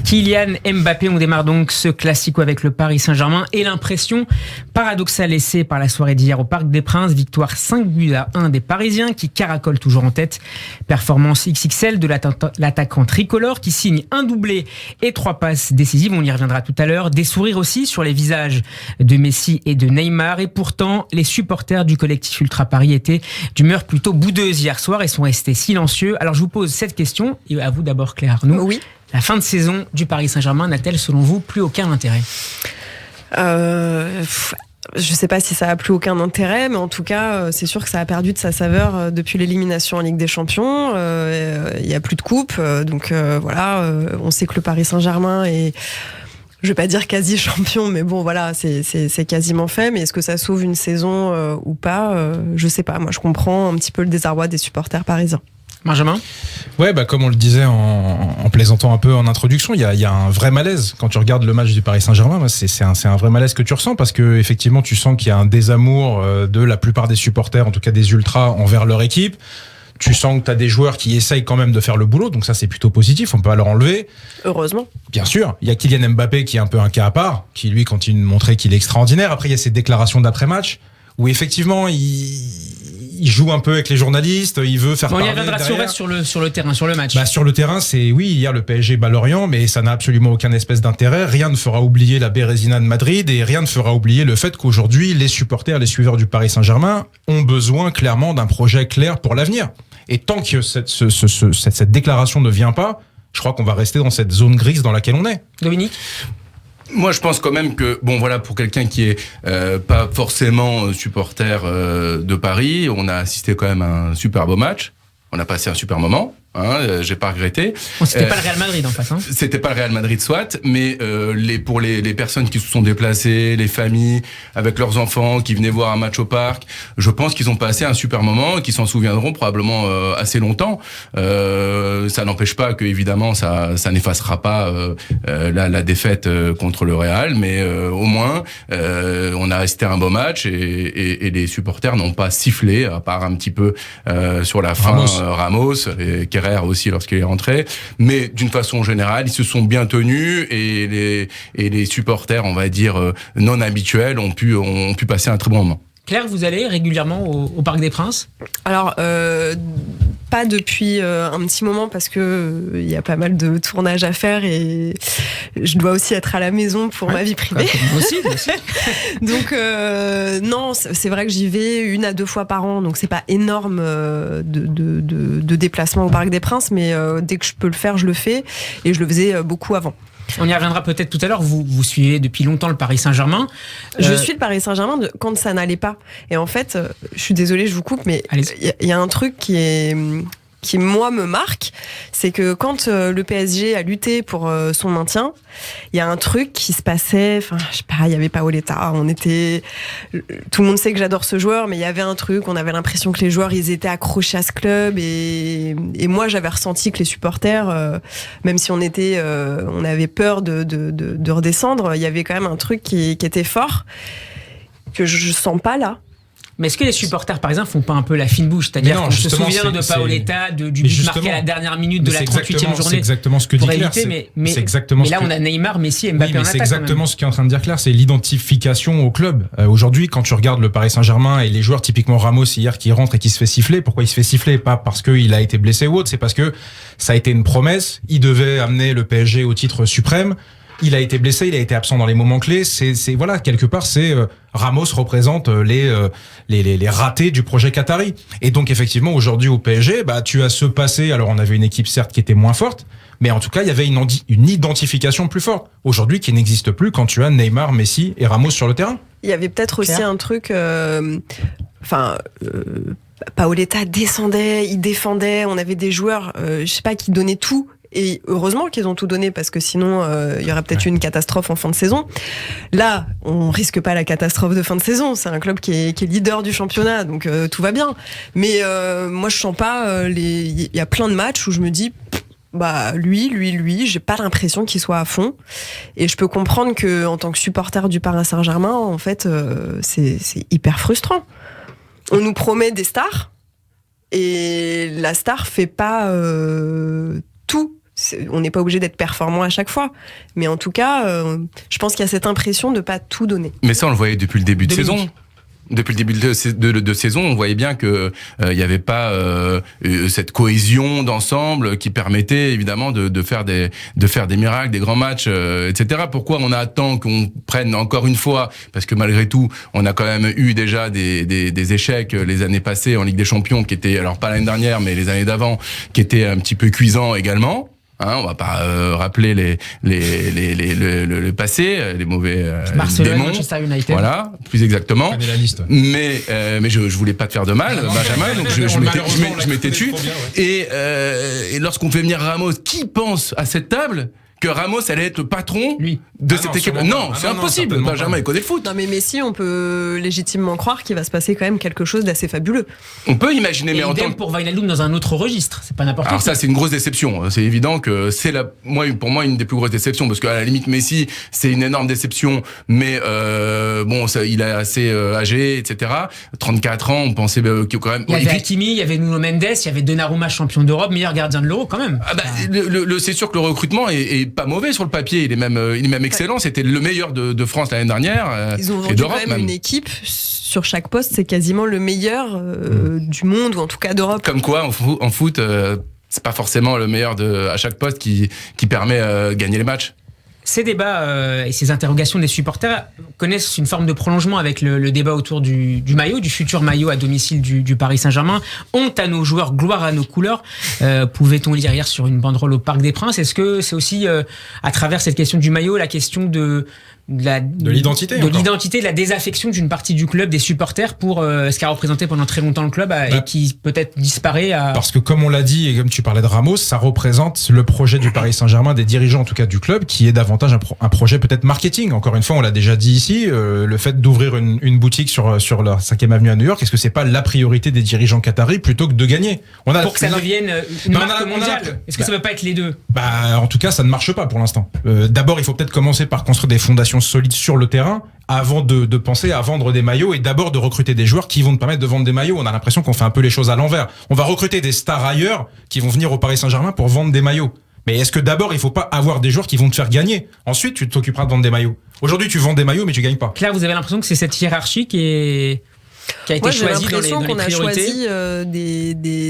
Kylian Mbappé, on démarre donc ce classico avec le Paris Saint-Germain et l'impression paradoxale laissée par la soirée d'hier au Parc des Princes. Victoire 5-1 des Parisiens qui caracolent toujours en tête. Performance XXL de l'attaquant tricolore qui signe un doublé et 3 passes décisives. On y reviendra tout à l'heure. Des sourires aussi sur les visages de Messi et de Neymar. Et pourtant, les supporters du collectif Ultra Paris étaient d'humeur plutôt boudeuse hier soir et sont restés silencieux. Alors je vous pose cette question, et à vous d'abord Claire Arnaud. Oui. La fin de saison du Paris Saint-Germain n'a-t-elle, selon vous, plus aucun intérêt ? Je sais pas si ça a plus aucun intérêt, mais en tout cas, c'est sûr que ça a perdu de sa saveur depuis l'élimination en Ligue des Champions. Il y a plus de coupe, donc voilà. On sait que le Paris Saint-Germain est, je vais pas dire quasi champion, mais bon, voilà, c'est quasiment fait. Mais est-ce que ça sauve une saison ou pas ? Je sais pas. Moi, je comprends un petit peu le désarroi des supporters parisiens. Benjamin ? Ouais, comme on le disait en plaisantant un peu en introduction, il y a un vrai malaise quand tu regardes le match du Paris Saint-Germain. C'est un vrai malaise que tu ressens parce que effectivement, tu sens qu'il y a un désamour de la plupart des supporters, en tout cas des ultras, envers leur équipe. Tu sens que tu as des joueurs qui essayent quand même de faire le boulot, donc ça c'est plutôt positif, on peut pas leur enlever. Heureusement. Bien sûr, il y a Kylian Mbappé qui est un peu un cas à part, qui lui continue de montrer qu'il est extraordinaire. Après il y a ces déclarations d'après-match où effectivement il joue un peu avec les journalistes, il veut faire parler il reviendra derrière. sur le terrain, sur le match. Sur le terrain, c'est oui, hier le PSG bat Lorient, mais ça n'a absolument aucun espèce d'intérêt. Rien ne fera oublier la Bérésina de Madrid et rien ne fera oublier le fait qu'aujourd'hui, les supporters, les suiveurs du Paris Saint-Germain ont besoin clairement d'un projet clair pour l'avenir. Et tant que cette déclaration ne vient pas, je crois qu'on va rester dans cette zone grise dans laquelle on est. Dominique ? Moi, je pense quand même que, pour quelqu'un qui est pas forcément supporter de Paris, on a assisté quand même à un super beau match. On a passé un super moment. J'ai pas regretté. C'était pas le Real Madrid en face. C'était pas le Real Madrid soit, mais pour les personnes qui se sont déplacées, les familles avec leurs enfants qui venaient voir un match au parc, je pense qu'ils ont passé un super moment et qu'ils s'en souviendront probablement assez longtemps. Ça n'empêche pas que évidemment ça n'effacera pas la défaite contre le Real, mais au moins on a assisté à un beau match et les supporters n'ont pas sifflé à part un petit peu sur la fin Ramos et Kerrer aussi lorsqu'il est rentré, mais d'une façon générale ils se sont bien tenus et les supporters, on va dire non habituels, ont pu passer un très bon moment. Claire, vous allez régulièrement au Parc des Princes ? Alors, pas depuis un petit moment parce que il y a pas mal de tournages à faire et je dois aussi être à la maison pour ma vie privée. Moi aussi. Donc non, c'est vrai que j'y vais 1 à 2 fois par an, donc c'est pas énorme de déplacements au Parc des Princes, mais dès que je peux le faire, je le fais et je le faisais beaucoup avant. On y reviendra peut-être tout à l'heure. Vous suivez depuis longtemps le Paris Saint-Germain. Je suis le Paris Saint-Germain quand ça n'allait pas. Et en fait, je suis désolée, je vous coupe, mais il y a un truc qui moi me marque, c'est que quand le PSG a lutté pour son maintien, il y a un truc qui se passait, je sais pas, il y avait Paoletta, tout le monde sait que j'adore ce joueur, mais il y avait un truc, on avait l'impression que les joueurs ils étaient accrochés à ce club et moi j'avais ressenti que les supporters, même si on avait peur de redescendre, il y avait quand même un truc qui était fort que je sens pas là. Mais est-ce que les supporters parisiens font pas un peu la fine bouche ? C'est-à-dire qu'on se souvient de Paoletta, du but marqué à la dernière minute de la 38e journée. C'est exactement ce que dit Claire. Mais là, on a Neymar, Messi et Mbappé en attaque. C'est exactement ce qu'est en train de dire Claire, c'est l'identification au club. Aujourd'hui, quand tu regardes le Paris Saint-Germain et les joueurs, typiquement Ramos hier qui rentre et qui se fait siffler, pourquoi il se fait siffler ? Pas parce qu'il a été blessé ou autre, c'est parce que ça a été une promesse. Il devait amener le PSG au titre suprême. Il a été blessé, il a été absent dans les moments clés. C'est voilà, quelque part, Ramos représente les ratés du projet qatari. Et donc effectivement, aujourd'hui au PSG, tu as ce passé. Alors on avait une équipe certes qui était moins forte, mais en tout cas il y avait une identification plus forte. Aujourd'hui, qui n'existe plus quand tu as Neymar, Messi et Ramos sur le terrain. Il y avait peut-être aussi un truc. Paoletta descendait, il défendait. On avait des joueurs, je sais pas, qui donnaient tout. Et heureusement qu'ils ont tout donné parce que sinon il y aurait peut-être eu une catastrophe en fin de saison. Là, on risque pas la catastrophe de fin de saison. C'est un club qui est leader du championnat, donc tout va bien. Mais moi, je sens pas. Il y a plein de matchs où je me dis, lui, j'ai pas l'impression qu'il soit à fond. Et je peux comprendre que en tant que supporter du Paris Saint-Germain, en fait, c'est hyper frustrant. On nous promet des stars et la star fait pas tout on n'est pas obligé d'être performant à chaque fois. Mais en tout cas, je pense qu'il y a cette impression de pas tout donner. Mais ça, on le voyait depuis le début de saison. Depuis le début de saison, on voyait bien que il y avait pas cette cohésion d'ensemble qui permettait évidemment de faire des miracles, des grands matchs, etc. Pourquoi on attend qu'on prenne encore une fois, parce que malgré tout, on a quand même eu déjà des échecs les années passées en Ligue des Champions qui étaient, alors pas l'année dernière, mais les années d'avant, qui étaient un petit peu cuisants également. On va pas rappeler le passé, les mauvais Barcelone, démons. Manchester United. Voilà, plus exactement. La liste. Mais je voulais pas te faire de mal, Benjamin, donc je m'étais tu. Et lorsqu'on fait venir Ramos, qui pense à cette table que Ramos allait être le patron de cette équipe? Non, c'est impossible. Benjamin, il connaît le foot. Non, mais Messi, on peut légitimement croire qu'il va se passer quand même quelque chose d'assez fabuleux. On peut imaginer, mais en tant que... pour Wijnaldum dans un autre registre, c'est pas n'importe quoi. Alors ça, c'est une grosse déception. C'est évident que c'est pour moi une des plus grosses déceptions, parce qu'à la limite, Messi, c'est une énorme déception, mais il est assez âgé, etc. 34 ans, on pensait qu'il quand même... Il y avait Hakimi, il y avait Nuno Mendes, il y avait Donnarumma, champion d'Europe, meilleur gardien de l'Euro quand même. C'est sûr que le recrutement est pas mauvais sur le papier, il est même excellent. C'était le meilleur de France l'année dernière. Ils ont vendu quand même une équipe sur chaque poste, c'est quasiment le meilleur du monde, ou en tout cas d'Europe. Comme quoi, en foot, c'est pas forcément le meilleur à chaque poste qui permet de gagner les matchs. Ces débats et ces interrogations des supporters connaissent une forme de prolongement avec le débat autour du maillot, du futur maillot à domicile du Paris Saint-Germain. Honte à nos joueurs, gloire à nos couleurs. Pouvait-on lire hier sur une banderole au Parc des Princes? Est-ce que c'est aussi, à travers cette question du maillot, la question de l'identité, de la désaffection d'une partie du club, des supporters, pour ce qu'a représenté pendant très longtemps le club et qui peut-être disparaît Parce que comme on l'a dit, et comme tu parlais de Ramos, ça représente le projet du Paris Saint-Germain, des dirigeants en tout cas du club, qui est davantage un projet peut-être marketing. Encore une fois, on l'a déjà dit ici, le fait d'ouvrir une boutique sur la 5e avenue à New York, est-ce que c'est pas la priorité des dirigeants qataris plutôt que de gagner? Pour que ça devienne une marque mondiale. Est-ce que ça ne peut pas être les deux? En tout cas, ça ne marche pas pour l'instant. D'abord, il faut peut-être commencer par construire des fondations solides sur le terrain avant de penser à vendre des maillots, et d'abord de recruter des joueurs qui vont te permettre de vendre des maillots. On a l'impression qu'on fait un peu les choses à l'envers. On va recruter des stars ailleurs qui vont venir au Paris Saint-Germain pour vendre des maillots. Mais est-ce que d'abord il faut pas avoir des joueurs qui vont te faire gagner? Ensuite tu t'occuperas de vendre des maillots. Aujourd'hui tu vends des maillots mais tu gagnes pas. Claire, vous avez l'impression que c'est cette hiérarchie qui a été choisie dans les priorités? J'ai l'impression qu'on a choisi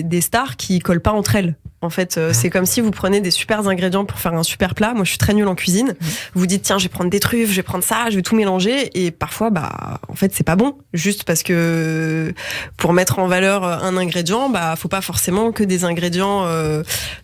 des stars qui collent pas entre elles. En fait, c'est comme si vous prenez des super ingrédients pour faire un super plat. Moi, je suis très nulle en cuisine. Vous dites, tiens, je vais prendre des truffes, je vais prendre ça, je vais tout mélanger. Et parfois, en fait, c'est pas bon. Juste parce que pour mettre en valeur un ingrédient, faut pas forcément que des ingrédients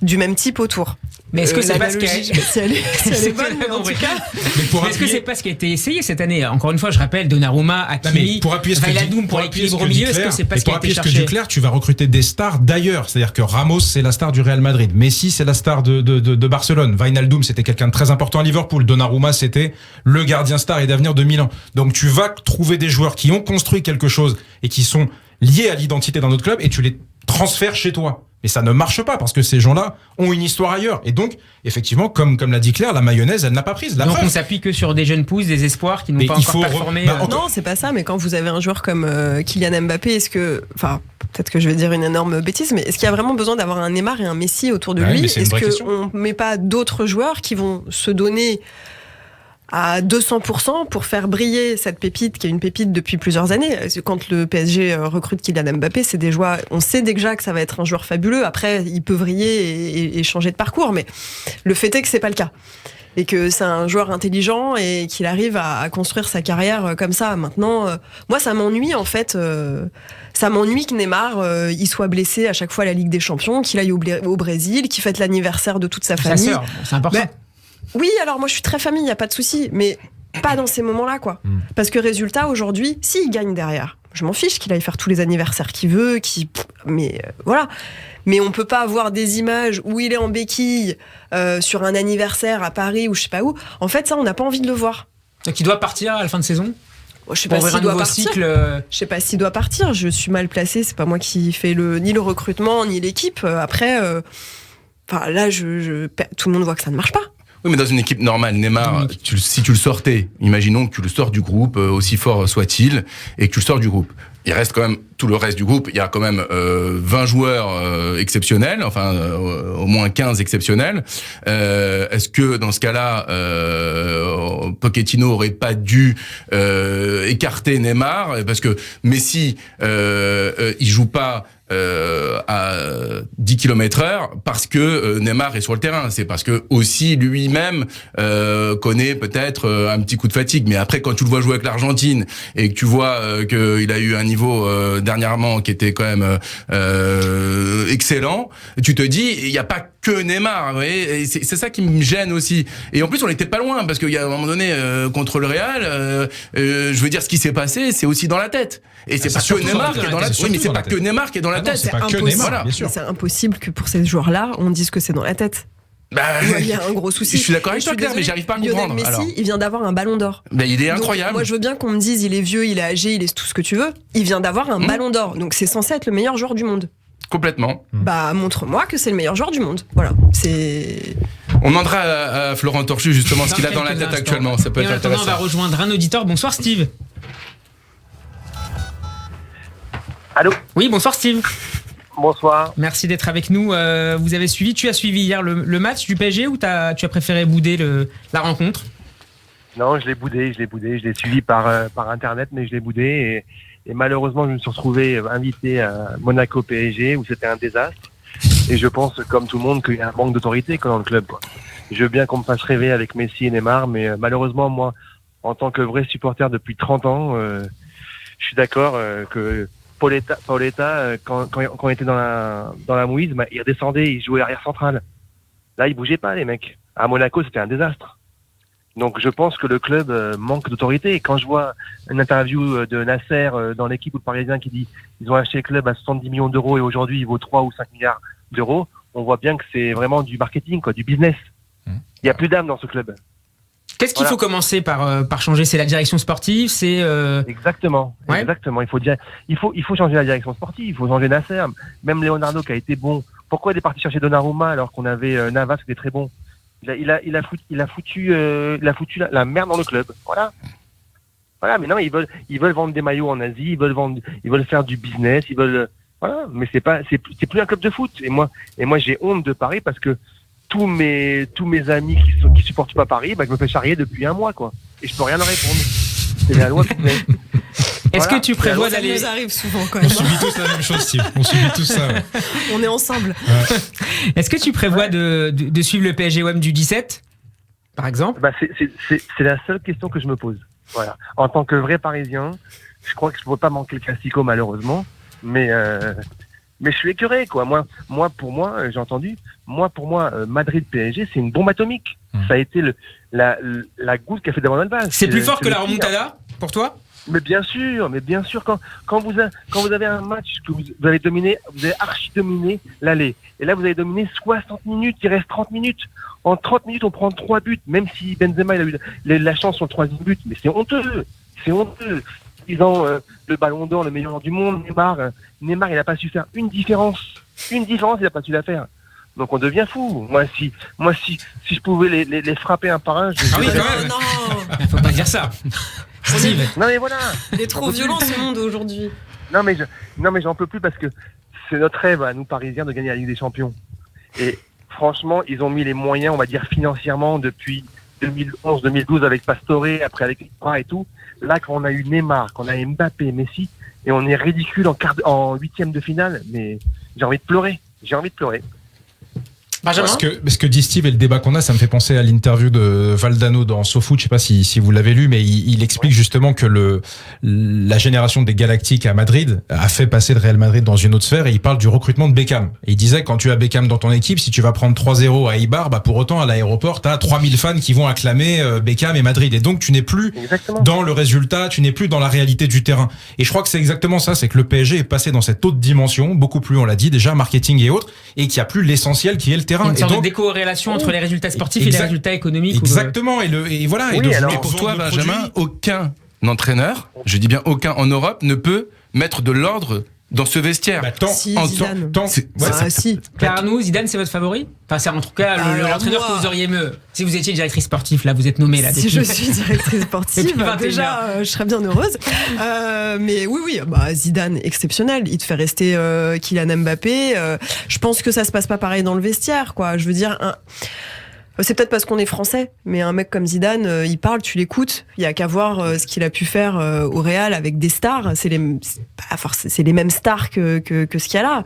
du même type autour. Mais est-ce que c'est pas ce qui est bonne, en tout cas. Mais est-ce que c'est pas ce qui a été essayé cette année? Encore une fois, je rappelle, Donnarumma, Hakimi, Wijnaldum pour l'équilibre au milieu. Est-ce que c'est pas ce qui a été cherché? Pour appuyer ce que dit Claire, tu vas recruter des stars d'ailleurs. C'est-à-dire que Ramos, c'est la star du Real Madrid. Messi, c'est la star de Barcelone. Wijnaldum, c'était quelqu'un de très important à Liverpool. Donnarumma, c'était le gardien star et d'avenir de Milan. Donc tu vas trouver des joueurs qui ont construit quelque chose et qui sont liés à l'identité d'un autre club et tu les transfères chez toi. Mais ça ne marche pas parce que ces gens-là ont une histoire ailleurs. Et donc, effectivement, comme l'a dit Claire, la mayonnaise, elle n'a pas prise. Donc on s'appuie que sur des jeunes pousses, des espoirs qui n'ont pas encore performé. Non, c'est pas ça. Mais quand vous avez un joueur comme Kylian Mbappé, peut-être que je vais dire une énorme bêtise, mais est-ce qu'il y a vraiment besoin d'avoir un Neymar et un Messi autour de lui? Est-ce qu'on ne met pas d'autres joueurs qui vont se donner à 200% pour faire briller cette pépite qui est une pépite depuis plusieurs années? Quand le PSG recrute Kylian Mbappé, c'est des joueurs, on sait déjà que ça va être un joueur fabuleux. Après, il peut vriller et changer de parcours, mais le fait est que c'est pas le cas. Et que c'est un joueur intelligent et qu'il arrive à construire sa carrière comme ça. Maintenant, moi, ça m'ennuie en fait. Ça m'ennuie que Neymar, il soit blessé à chaque fois à la Ligue des Champions, qu'il aille au Brésil, qu'il fête l'anniversaire de toute sa famille. Sa sœur, c'est important. Oui, alors moi je suis très famille, il n'y a pas de souci, mais pas dans ces moments-là, quoi. Parce que résultat, aujourd'hui, s'il gagne derrière, je m'en fiche qu'il aille faire tous les anniversaires qu'il veut, mais voilà. Mais on peut pas avoir des images où il est en béquille sur un anniversaire à Paris ou je sais pas où. En fait, ça, on n'a pas envie de le voir. Donc il doit partir à la fin de saison? Je sais pas s'il doit partir. Je sais pas s'il doit partir. Je suis mal placée. C'est pas moi qui fais ni le recrutement ni l'équipe. Après, là, tout le monde voit que ça ne marche pas. Oui, mais dans une équipe normale, Neymar, si tu le sortais, imaginons que tu le sors du groupe, aussi fort soit-il, et que tu le sors du groupe. Il reste quand même tout le reste du groupe, il y a quand même 20 joueurs exceptionnels, enfin au moins 15 exceptionnels. Est-ce que dans ce cas-là, Pochettino aurait pas dû écarter Neymar parce que Messi il joue pas à 10 km/h parce que Neymar est sur le terrain. C'est parce que aussi lui-même connaît peut-être un petit coup de fatigue. Mais après, quand tu le vois jouer avec l'Argentine et que tu vois qu'il a eu un niveau dernièrement qui était quand même excellent, tu te dis, il n'y a pas que Neymar. Vous voyez, et c'est ça qui me gêne aussi. Et en plus, on n'était pas loin parce qu'il y a un moment donné contre le Real, je veux dire, ce qui s'est passé, c'est aussi dans la tête. Et c'est pas que Neymar qui est dans la tête. Oui, mais c'est pas que Neymar qui est dans la tête. C'est impossible. C'est impossible que pour ces joueurs-là, on dise que c'est dans la tête. Il y a un gros souci. Je suis d'accord avec toi, Claire, mais j'arrive pas à comprendre. Messi, il vient d'avoir un ballon d'or. Il est incroyable. Donc, moi, je veux bien qu'on me dise, il est vieux, il est âgé, il est tout ce que tu veux. Il vient d'avoir un ballon d'or. Donc, c'est censé être le meilleur joueur du monde. Complètement. Montre-moi que c'est le meilleur joueur du monde. Voilà. C'est. On demandera à Florent Torchu, justement, ce qu'il a dans la tête actuellement. Ça peut être intéressant. On va rejoindre un auditeur. Bonsoir, Steve. Allô ? Oui, bonsoir, Steve. Bonsoir. Merci d'être avec nous. Tu as suivi hier le match du PSG ou tu as préféré bouder la rencontre ? Non, je l'ai boudé. Je l'ai suivi par Internet, mais je l'ai boudé. Et malheureusement, je me suis retrouvé invité à Monaco PSG, où c'était un désastre. Et je pense, comme tout le monde, qu'il y a un manque d'autorité dans le club, quoi. Je veux bien qu'on me fasse rêver avec Messi et Neymar, mais malheureusement, moi, en tant que vrai supporter depuis 30 ans, je suis d'accord que Paoletta, quand il était dans la mouise, il redescendait, il jouait arrière central. Là, il bougeait pas, les mecs. À Monaco, c'était un désastre. Donc, je pense que le club manque d'autorité. Et quand je vois une interview de Nasser dans l'équipe ou le Parisien qui dit ils ont acheté le club à 70 millions d'euros et aujourd'hui il vaut 3 ou 5 milliards d'euros, on voit bien que c'est vraiment du marketing, du business. Il n'y a plus d'âme dans ce club. Qu'est-ce qu'il faut commencer par changer ? C'est la direction sportive, c'est Exactement. Ouais. Exactement. Il faut changer la direction sportive. Il faut changer Nasser. Même Leonardo qui a été bon. Pourquoi il est parti chercher Donnarumma alors qu'on avait Navas qui était très bon ? Il a foutu la merde dans le club. Voilà. Mais non, ils veulent vendre des maillots en Asie. Ils veulent faire du business. Voilà. Mais c'est plus un club de foot. Et moi, j'ai honte de Paris parce que tous mes amis qui supportent pas Paris, je me fais charrier depuis un mois, quoi. Et je peux rien leur répondre. C'est la loi. Est-ce que tu prévois d'aller... Ça nous arrive souvent, quand même. On subit tous la même chose, Steve. On subit tous ça. Ouais. On est ensemble. Ouais. Est-ce que tu prévois de suivre le PSG OM du 17, par exemple ? C'est la seule question que je me pose. Voilà. En tant que vrai Parisien, je crois que je ne pourrais pas manquer le Classico, malheureusement. Mais je suis écœuré, quoi. Moi, pour moi, Madrid PSG, c'est une bombe atomique. Ça a été la goutte qui a fait déborder le vase. C'est plus fort que la remontada, pour toi ? Mais bien sûr, quand vous avez un match que vous avez dominé, vous avez archi-dominé l'aller. Et là, vous avez dominé 60 minutes, il reste 30 minutes. En 30 minutes, on prend 3 buts, même si Benzema il a eu la chance sur le 3e but. Mais c'est honteux. Ils ont le ballon d'or, le meilleur joueur du monde, Neymar, il n'a pas su faire une différence. Il n'a pas su la faire. Donc on devient fou. Moi, si je pouvais les frapper un par un, Ah oui, quand même. Non, faut pas dire ça. Steve. Non mais voilà. Il est trop violent ce monde aujourd'hui. Non mais j'en peux plus parce que c'est notre rêve à nous Parisiens de gagner la Ligue des Champions. Et franchement, ils ont mis les moyens, on va dire financièrement, depuis 2011-2012 avec Pastore, après avec Ibra et tout. Là, quand on a eu Neymar, quand on a Mbappé, Messi, et on est ridicule en 8e de finale, mais j'ai envie de pleurer. Benjamin ? Parce que dit Steve et le débat qu'on a, ça me fait penser à l'interview de Valdano dans SoFoot. Je sais pas si vous l'avez lu, mais il explique justement que la génération des Galactiques à Madrid a fait passer le Real Madrid dans une autre sphère et il parle du recrutement de Beckham. Et il disait quand tu as Beckham dans ton équipe, si tu vas prendre 3-0 à Eibar, pour autant à l'aéroport, t'as 3000 fans qui vont acclamer Beckham et Madrid. Et donc tu n'es plus dans le résultat, tu n'es plus dans la réalité du terrain. Et je crois que c'est exactement ça, c'est que le PSG est passé dans cette autre dimension, beaucoup plus, on l'a dit déjà, marketing et autres, et qu'il n'y a plus l'essentiel qui est le terrain. Une sorte de décorrélation entre les résultats sportifs et les résultats économiques. Exactement. Et voilà. Oui, et pour toi, Benjamin, aucun entraîneur, je dis bien aucun en Europe, ne peut mettre de l'ordre dans ce vestiaire. Zidane. Si. Arnaud, Zidane, c'est votre favori? Enfin, c'est en tout cas l'entraîneur que vous auriez aimé. Si vous étiez directrice sportive, là, vous êtes nommée. Si je suis directrice sportive, déjà, je serais bien heureuse. Mais oui, Zidane, exceptionnel. Il te fait rester Kylian Mbappé. Je pense que ça se passe pas pareil dans le vestiaire, quoi. Je veux dire, c'est peut-être parce qu'on est français, mais un mec comme Zidane, il parle, tu l'écoutes. Il y a qu'à voir ce qu'il a pu faire au Real avec des stars. C'est les mêmes stars que ce qu'il y a là.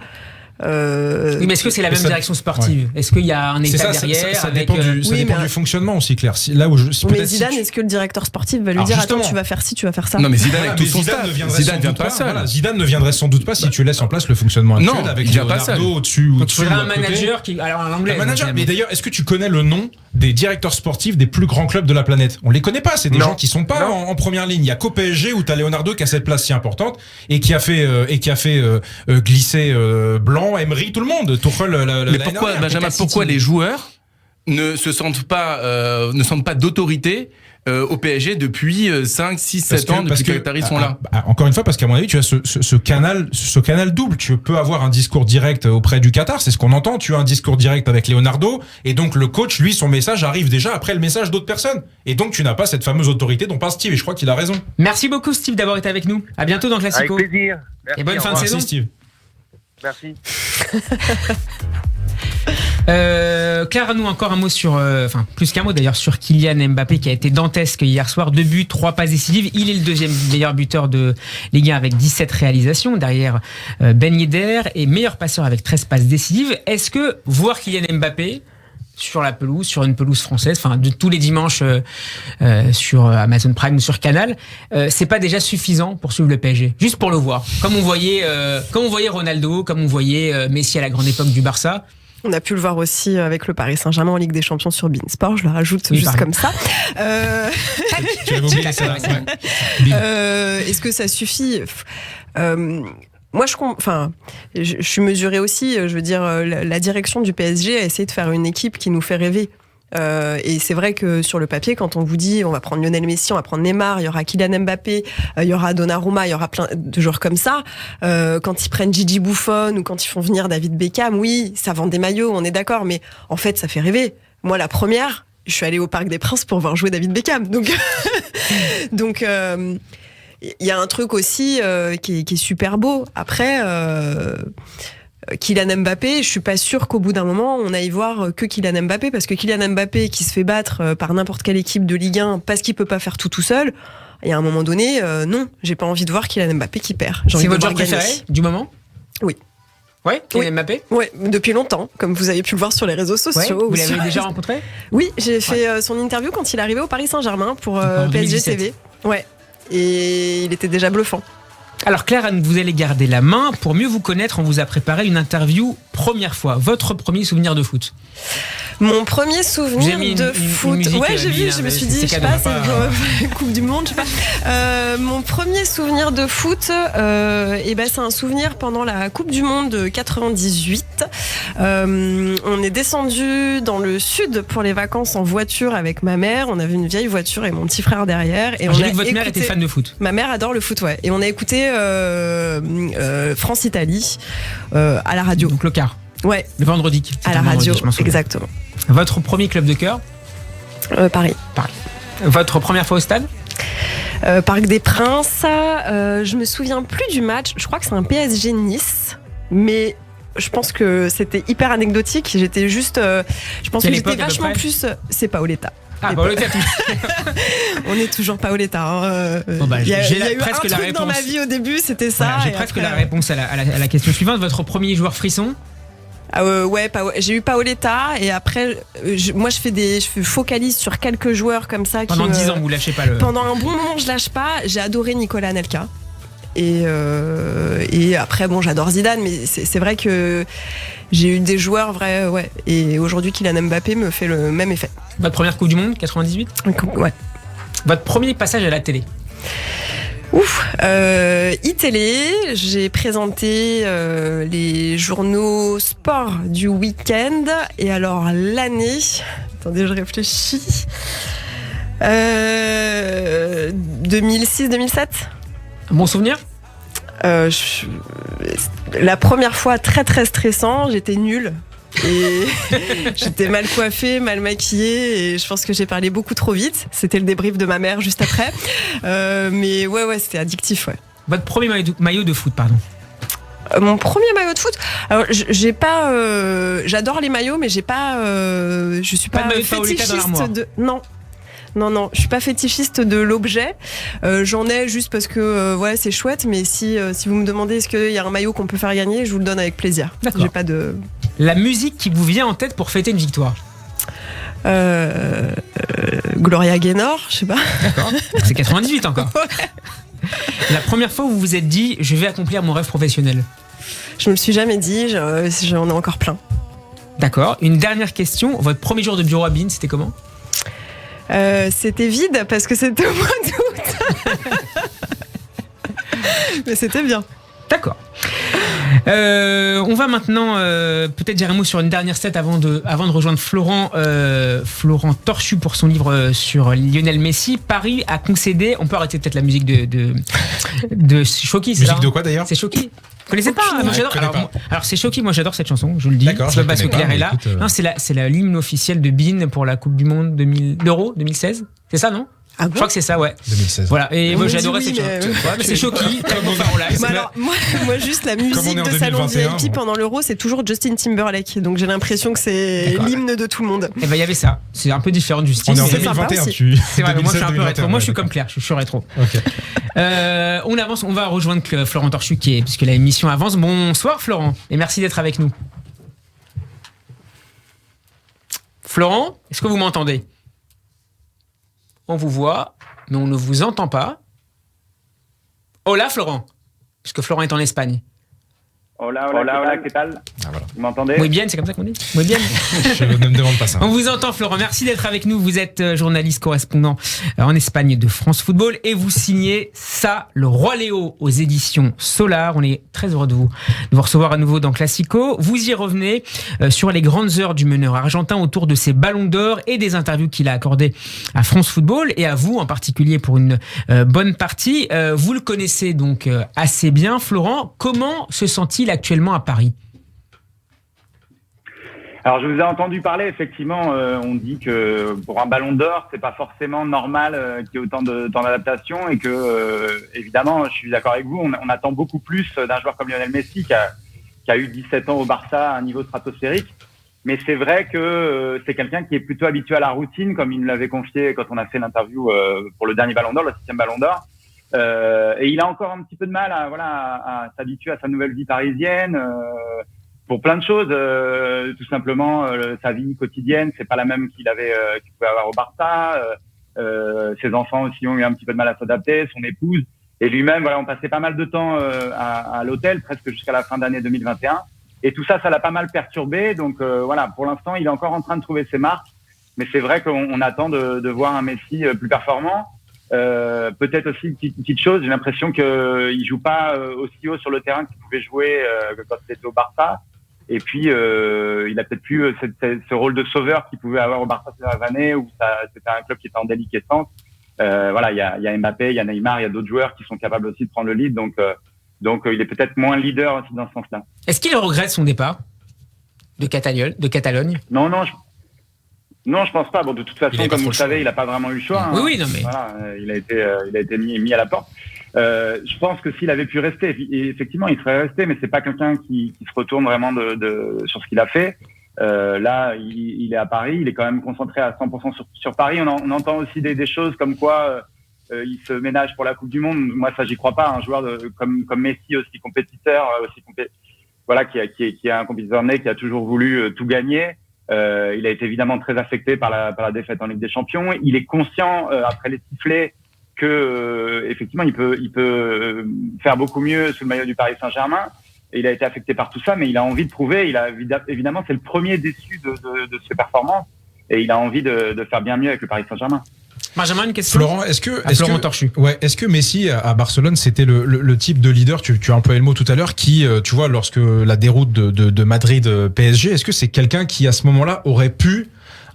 Oui, mais est-ce que c'est la même direction sportive? Est-ce qu'il y a un état derrière? Ça dépend du fonctionnement aussi, Claire. Mais Zidane, est-ce que le directeur sportif va lui dire attends, tu vas faire ci, tu vas faire ça? Non, mais Zidane avec tout son staff, Zidane vient pas seul. Zidane ne viendrait sans doute pas si tu laisses en place le fonctionnement actuel avec Leonardo au-dessus. Tu voudrais un manager qui, alors en anglais. Un manager. Mais d'ailleurs, est-ce que tu connais le nom des directeurs sportifs des plus grands clubs de la planète? On les connaît pas. C'est des gens qui sont pas en première ligne. Il y a qu'au PSG où t'as Leonardo qui a cette place si importante et qui a fait glisser Blanc, Emery, tout le monde. Mais pourquoi, Benjamin, pourquoi les joueurs ne sentent pas d'autorité au PSG depuis 5, 6, 7 ans, depuis que les Qataris sont là? Encore une fois, parce qu'à mon avis, tu as ce canal double. Tu peux avoir un discours direct auprès du Qatar, c'est ce qu'on entend. Tu as un discours direct avec Leonardo, et donc le coach, lui, son message arrive déjà après le message d'autres personnes. Et donc tu n'as pas cette fameuse autorité dont parle Steve, et je crois qu'il a raison. Merci beaucoup, Steve, d'avoir été avec nous. À bientôt dans Classico. Avec plaisir. Merci, et bonne fin de saison. Merci, Steve. Merci. Claire, nous encore un mot sur, plus qu'un mot d'ailleurs, sur Kylian Mbappé qui a été dantesque hier soir. 2 buts, 3 passes décisives. Il est le deuxième meilleur buteur de Ligue 1 avec 17 réalisations derrière Ben Yedder, et meilleur passeur avec 13 passes décisives. Est-ce que voir Kylian Mbappé sur la pelouse, sur une pelouse française, de tous les dimanches sur Amazon Prime ou sur Canal, c'est pas déjà suffisant pour suivre le PSG, juste pour le voir, comme on voyait Ronaldo, comme on voyait Messi à la grande époque du Barça? On a pu le voir aussi avec le Paris Saint-Germain en Ligue des Champions sur beIN Sport, je le rajoute juste comme ça. Tu avais oublié ça. Est-ce que ça suffit? Moi, je suis mesurée aussi. Je veux dire, la direction du PSG a essayé de faire une équipe qui nous fait rêver. Et c'est vrai que sur le papier, quand on vous dit on va prendre Lionel Messi, on va prendre Neymar, il y aura Kylian Mbappé, il y aura Donnarumma, il y aura plein de joueurs comme ça. Quand ils prennent Gigi Buffon ou quand ils font venir David Beckham, oui, ça vend des maillots, on est d'accord, mais en fait, ça fait rêver. Moi, la première, je suis allée au Parc des Princes pour voir jouer David Beckham. Donc, il y a un truc aussi qui est super beau. Après, Kylian Mbappé, je suis pas sûre qu'au bout d'un moment on aille voir que Kylian Mbappé, parce que Kylian Mbappé qui se fait battre par n'importe quelle équipe de Ligue 1 parce qu'il peut pas faire tout seul, il y a un moment donné, non, j'ai pas envie de voir Kylian Mbappé qui perd. C'est votre joueur préféré du moment? Oui. Ouais, Kylian Mbappé? Ouais, depuis longtemps, comme vous avez pu le voir sur les réseaux sociaux. Ouais, vous l'avez déjà rencontré? Oui, j'ai fait son interview quand il est arrivé au Paris Saint-Germain pour PSG TV. Ouais. Et il était déjà bluffant. Alors Claire, vous allez garder la main. Pour mieux vous connaître, on vous a préparé une interview première fois. Votre premier souvenir de foot? Mon premier souvenir de foot. Ouais, j'ai vu, je me suis dit, je sais pas, c'est Coupe du Monde, je sais pas. Mon premier souvenir de foot, c'est un souvenir pendant la Coupe du Monde de 98. On est descendu dans le sud pour les vacances en voiture avec ma mère. On avait une vieille voiture et mon petit frère derrière. Et j'ai vu que votre mère était fan de foot. Ma mère adore le foot, ouais. Et on a écouté France-Italie à la radio. Donc le quart. Ouais. Le vendredi. À la radio, exactement. Votre premier club de cœur? Paris. Votre première fois au stade? Parc des Princes. Je me souviens plus du match. Je crois que c'est un PSG Nice, mais je pense que c'était hyper anecdotique. J'étais juste. Je pense que j'étais vachement plus. C'est Paoletta. Ah, Paoletta. On est toujours Paoletta. Il y a eu presque un truc dans ma vie au début, c'était ça. Voilà, j'ai presque la réponse à la question suivante. Votre premier joueur frisson? J'ai eu Paoletta et après je focalise sur quelques joueurs comme ça. Pendant 10 ans, vous lâchez pas le. Pendant un bon moment, je lâche pas. J'ai adoré Nicolas Anelka. Et après, j'adore Zidane, mais c'est vrai que j'ai eu des joueurs vrais, ouais. Et aujourd'hui, Kylian Mbappé me fait le même effet. Votre première Coupe du Monde, 98? Ouais. Votre premier passage à la télé? iTélé, j'ai présenté les journaux sport du week-end. Et alors l'année, attendez, je réfléchis. 2006-2007. Bon souvenir? La première fois, très très stressant, j'étais nulle. Et j'étais mal coiffée, mal maquillée, et je pense que j'ai parlé beaucoup trop vite. C'était le débrief de ma mère juste après. Mais ouais, c'était addictif, ouais. Votre premier maillot de foot, pardon. Mon premier maillot de foot. Alors, j'ai pas. J'adore les maillots, mais j'ai pas. Je suis pas fétichiste de. Non, je suis pas fétichiste de l'objet. J'en ai juste parce que c'est chouette, mais si vous me demandez est-ce qu'il y a un maillot qu'on peut faire gagner, je vous le donne avec plaisir. D'accord. J'ai pas de. La musique qui vous vient en tête pour fêter une victoire. Gloria Gaynor, je sais pas. D'accord. C'est 98 encore. Ouais. La première fois où vous vous êtes dit je vais accomplir mon rêve professionnel. Je me le suis jamais dit, j'en ai encore plein. D'accord. Une dernière question. Votre premier jour de bureau à Bein, c'était comment ? C'était vide parce que c'était au mois d'août. Mais c'était bien. D'accord. On va maintenant peut-être dire un mot sur une dernière stat avant de rejoindre Florent Torchu pour son livre sur Lionel Messi. Paris a concédé, on peut arrêter peut-être la musique de Shoki, c'est musique ça, de quoi d'ailleurs? C'est Shoki. Vous connaissez pas? Moi, j'adore. Alors c'est Shoki, moi j'adore cette chanson, je vous le dis. D'accord, je parce que Claire est là. Écoute, Non, c'est l'hymne officiel de Bein pour la Coupe du Monde l'Euro 2016. C'est ça, non? Ah bon? Je crois que c'est ça, ouais. 2016. Voilà, et moi j'adorais cette chanson. Mais... c'est Shoki, comme on en live. Alors, moi, juste la musique de salon VIP pendant l'Euro, c'est toujours Justin Timberlake. Donc j'ai l'impression que c'est l'hymne de tout le monde. Et ben il y avait ça. C'est un peu différent du style. On est en 2021, C'est vrai, moi je suis un peu rétro. Moi je suis comme Claire, je suis rétro. Ok. On avance, on va rejoindre Florent Torchu puisque la émission avance. Bonsoir Florent, et merci d'être avec nous. Florent, est-ce que vous m'entendez? On vous voit, mais on ne vous entend pas. Hola Florent, puisque Florent est en Espagne. Hola, ¿qué tal? Ah, voilà. Vous m'entendez? Muy bien, c'est comme ça qu'on dit? Muy bien. Je ne me demande pas ça. On vous entend Florent, merci d'être avec nous. Vous êtes journaliste correspondant en Espagne de France Football et vous signez ça, Le Roi Léo aux éditions Solar. On est très heureux de vous recevoir à nouveau dans Classico. Vous y revenez sur les grandes heures du meneur argentin autour de ses ballons d'or et des interviews qu'il a accordées à France Football et à vous en particulier pour une bonne partie. Vous le connaissez donc assez bien. Florent, comment se sent-il actuellement à Paris? Alors, je vous ai entendu parler, effectivement, on dit que pour un ballon d'or, c'est pas forcément normal qu'il y ait autant de temps d'adaptation et que, évidemment, je suis d'accord avec vous, on attend beaucoup plus d'un joueur comme Lionel Messi qui a eu 17 ans au Barça à un niveau stratosphérique. Mais c'est vrai que c'est quelqu'un qui est plutôt habitué à la routine, comme il nous l'avait confié quand on a fait l'interview pour le dernier ballon d'or, le 6e ballon d'or. Et il a encore un petit peu de mal à s'habituer à sa nouvelle vie parisienne, pour plein de choses, tout simplement sa vie quotidienne, c'est pas la même qu'il pouvait avoir au Barça. Ses enfants aussi ont eu un petit peu de mal à s'adapter, son épouse et lui-même. Voilà, on passait pas mal de temps à l'hôtel, presque jusqu'à la fin d'année 2021. Et tout ça l'a pas mal perturbé. Donc voilà, pour l'instant, il est encore en train de trouver ses marques, mais c'est vrai qu'on attend de voir un Messi plus performant. Peut-être aussi une petite chose, j'ai l'impression qu'il joue pas aussi haut sur le terrain qu'il pouvait jouer quand il était au Barça. Et puis il a peut-être plus ce rôle de sauveur qu'il pouvait avoir au Barça ces dernières années, où c'était un club qui était en déliquescence. Voilà, il y a Mbappé, il y a Neymar, il y a d'autres joueurs qui sont capables aussi de prendre le lead. Donc il est peut-être moins leader aussi dans ce sens-là. Est-ce qu'il regrette son départ de Catalogne? Non, je pense pas. Bon, de toute façon, comme vous le savez, il a pas vraiment eu le choix. Oui, non mais voilà, il a été mis à la porte. Je pense que s'il avait pu rester, effectivement, il serait resté, mais c'est pas quelqu'un qui se retourne vraiment sur ce qu'il a fait. Là, il est à Paris, il est quand même concentré à 100% sur Paris. On entend aussi des choses comme quoi il se ménage pour la Coupe du Monde. Moi, ça, j'y crois pas. Un joueur comme Messi, aussi compétiteur, voilà, qui est un compétiteur né, qui a toujours voulu tout gagner. Il a été évidemment très affecté par la défaite en Ligue des Champions. Il est conscient, après les sifflets, que effectivement il peut faire beaucoup mieux sous le maillot du Paris Saint-Germain. Et il a été affecté par tout ça, mais il a envie de prouver. Évidemment, c'est le premier déçu de ses performances, et il a envie de faire bien mieux avec le Paris Saint-Germain. Benjamin, une question. Florent, est-ce que Messi à Barcelone, c'était le type de leader, tu as employé le mot tout à l'heure, qui, tu vois, lorsque la déroute de Madrid PSG, est-ce que c'est quelqu'un qui à ce moment-là aurait pu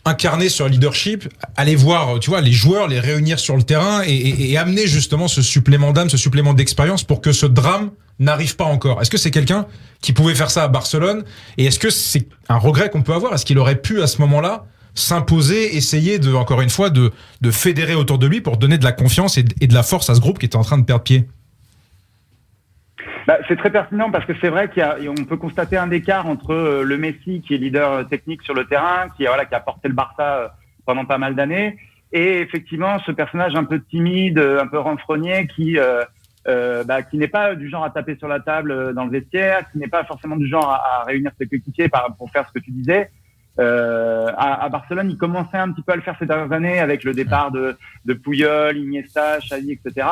incarner sur leadership, aller voir, tu vois, les joueurs, les réunir sur le terrain et amener justement ce supplément d'âme, ce supplément d'expérience pour que ce drame n'arrive pas encore. Est-ce que c'est quelqu'un qui pouvait faire ça à Barcelone? Et est-ce que c'est un regret qu'on peut avoir? Est-ce qu'il aurait pu, à ce moment-là, s'imposer, essayer encore une fois, de fédérer autour de lui pour donner de la confiance et de la force à ce groupe qui était en train de perdre pied? C'est très pertinent parce que c'est vrai qu'on peut constater un écart entre le Messi qui est leader technique sur le terrain, qui a porté le Barça pendant pas mal d'années, et effectivement ce personnage un peu timide, un peu renfrogné qui n'est pas du genre à taper sur la table dans le vestiaire, qui n'est pas forcément du genre à réunir ses coéquipiers pour faire ce que tu disais. À Barcelone, il commençait un petit peu à le faire ces dernières années avec le départ de Puyol, Iniesta, Xavi, etc.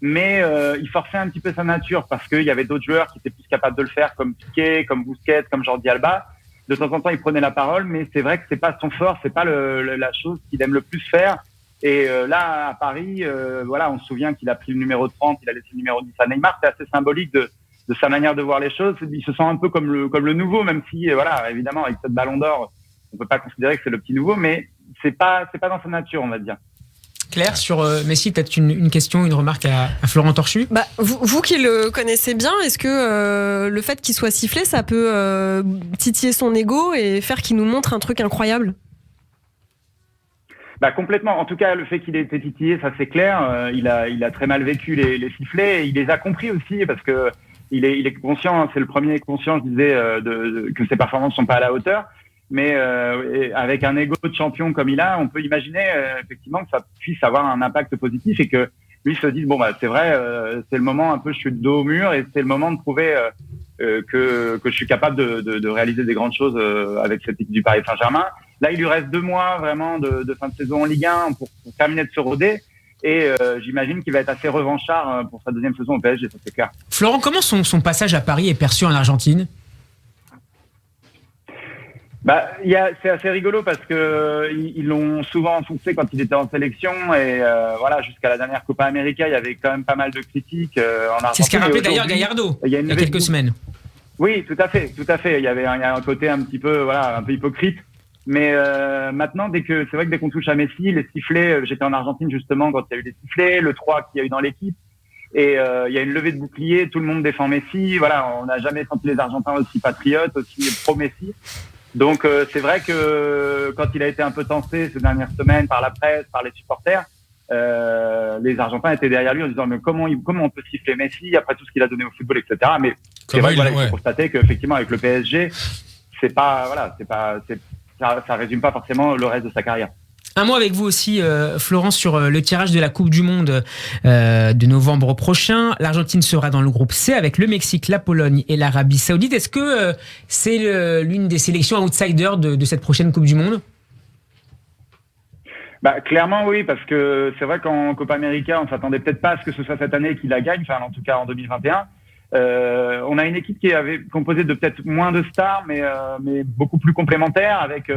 Mais il forçait un petit peu sa nature parce qu'il y avait d'autres joueurs qui étaient plus capables de le faire, comme Piqué, comme Busquets, comme Jordi Alba. De temps en temps, il prenait la parole, mais c'est vrai que c'est pas son fort, c'est pas la chose qu'il aime le plus faire. Et là, à Paris, on se souvient qu'il a pris le numéro 30, il a laissé le numéro 10 à Neymar. C'est assez symbolique de sa manière de voir les choses. Il se sent un peu comme le nouveau, même si, évidemment, avec cette ballon d'or, on peut pas considérer que c'est le petit nouveau, mais c'est pas dans sa nature, on va dire. Claire, sur Messi, peut-être une question, une remarque à Florent Torchu. Vous qui le connaissez bien, est-ce que le fait qu'il soit sifflé, ça peut titiller son ego et faire qu'il nous montre un truc incroyable? Complètement. En tout cas, le fait qu'il ait été titillé, ça c'est clair. Il a très mal vécu les sifflets. Il les a compris aussi parce que il est conscient. C'est le premier conscient, je disais, que ses performances sont pas à la hauteur. Mais avec un ego de champion comme il a, on peut imaginer effectivement que ça puisse avoir un impact positif et que lui se dise c'est vrai, c'est le moment un peu, je suis de dos au mur et c'est le moment de prouver que je suis capable de réaliser des grandes choses avec cette équipe du Paris Saint-Germain. Là, il lui reste 2 mois vraiment de fin de saison en Ligue 1 pour terminer de se roder. Et j'imagine qu'il va être assez revanchard pour sa deuxième saison au PSG, ça c'est clair. Florent, comment son passage à Paris est perçu en Argentine? C'est assez rigolo parce que ils l'ont souvent enfoncé quand il était en sélection et jusqu'à la dernière Copa América, il y avait quand même pas mal de critiques en Argentine. C'est ce qu'a rappelé d'ailleurs Gallardo il y a quelques semaines. Oui, tout à fait. Il y a un côté un petit peu un peu hypocrite. Mais maintenant, dès qu'on touche à Messi, les sifflets, j'étais en Argentine justement quand il y a eu les sifflets, le 3 qu'il y a eu dans l'équipe, et il y a une levée de bouclier, tout le monde défend Messi. On n'a jamais senti les Argentins aussi patriotes, aussi pro-Messi. Donc c'est vrai que quand il a été un peu tensé ces dernières semaines par la presse, par les supporters, les Argentins étaient derrière lui en disant mais comment on peut siffler Messi après tout ce qu'il a donné au football, etc. Mais c'est vrai qu'il faut constater qu'effectivement avec le PSG, ça résume pas forcément le reste de sa carrière. Un mot avec vous aussi, Florence, sur le tirage de la Coupe du Monde de novembre prochain. L'Argentine sera dans le groupe C avec le Mexique, la Pologne et l'Arabie Saoudite. Est-ce que c'est l'une des sélections outsiders de cette prochaine Coupe du Monde? Clairement oui, parce que c'est vrai qu'en Copa América, on s'attendait peut-être pas à ce que ce soit cette année qu'il la gagne, enfin en tout cas en 2021. On a une équipe qui avait composée de peut-être moins de stars, mais beaucoup plus complémentaires, avec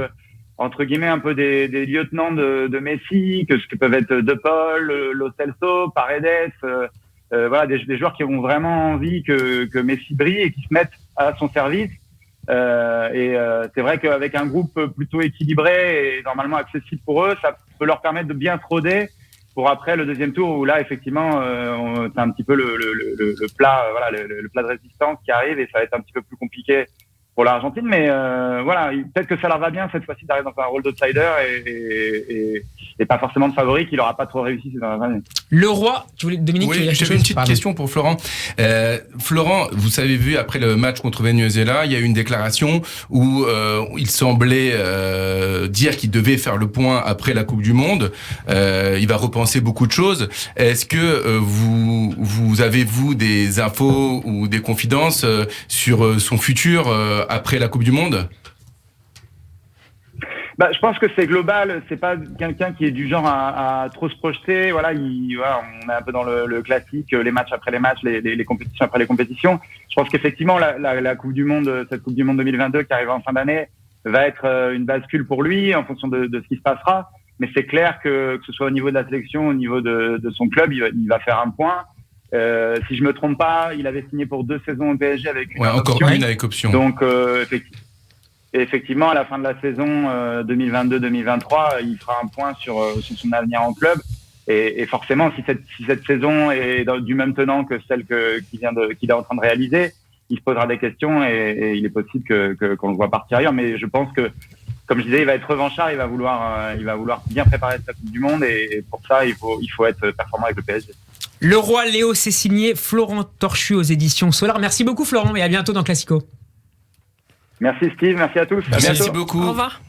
entre guillemets un peu des lieutenants de Messi, ce que peuvent être De Paul, Lo Celso, Paredes, des joueurs qui ont vraiment envie que Messi brille et qui se mettent à son service. C'est vrai qu'avec un groupe plutôt équilibré et normalement accessible pour eux, ça peut leur permettre de bien se roder pour après le deuxième tour où là effectivement c'est un petit peu le plat le plat de résistance qui arrive et ça va être un petit peu plus compliqué pour l'Argentine, mais peut-être que ça leur va bien cette fois-ci d'arriver dans un rôle d'outsider et pas forcément de favori qui n'aura pas trop réussi ces dernières années. Le roi, Dominique, oui, j'avais une petite question pour Florent. Florent, vous avez vu après le match contre Venezuela, il y a eu une déclaration où il semblait dire qu'il devait faire le point après la Coupe du Monde. Il va repenser beaucoup de choses. Est-ce que vous avez des infos ou des confidences sur son futur après la Coupe du Monde? Je pense que c'est global, c'est pas quelqu'un qui est du genre à trop se projeter. On est un peu dans le classique, les matchs après les matchs, les compétitions après les compétitions. Je pense qu'effectivement la Coupe du Monde, cette Coupe du Monde 2022 qui arrive en fin d'année, va être une bascule pour lui en fonction de ce qui se passera. Mais c'est clair que ce soit au niveau de la sélection, au niveau de son club, il va faire un point. Si je me trompe pas, il avait signé pour 2 saisons au PSG avec une encore option. Une avec option. Donc effectivement, à la fin de la saison 2022-2023, il fera un point sur son avenir en club. Et forcément, si cette saison est du même tenant que celle qu'il est en train de réaliser, il se posera des questions et il est possible qu'on le voit partir ailleurs. Mais je pense que, comme je disais, il va être revanchard, il va vouloir bien préparer sa Coupe du Monde et pour ça, il faut être performant avec le PSG. Le Roi Léo, c'est signé Florent Torchu aux éditions Solar. Merci beaucoup Florent et à bientôt dans Classico. Merci Steve, merci à tous. Merci beaucoup. Au revoir.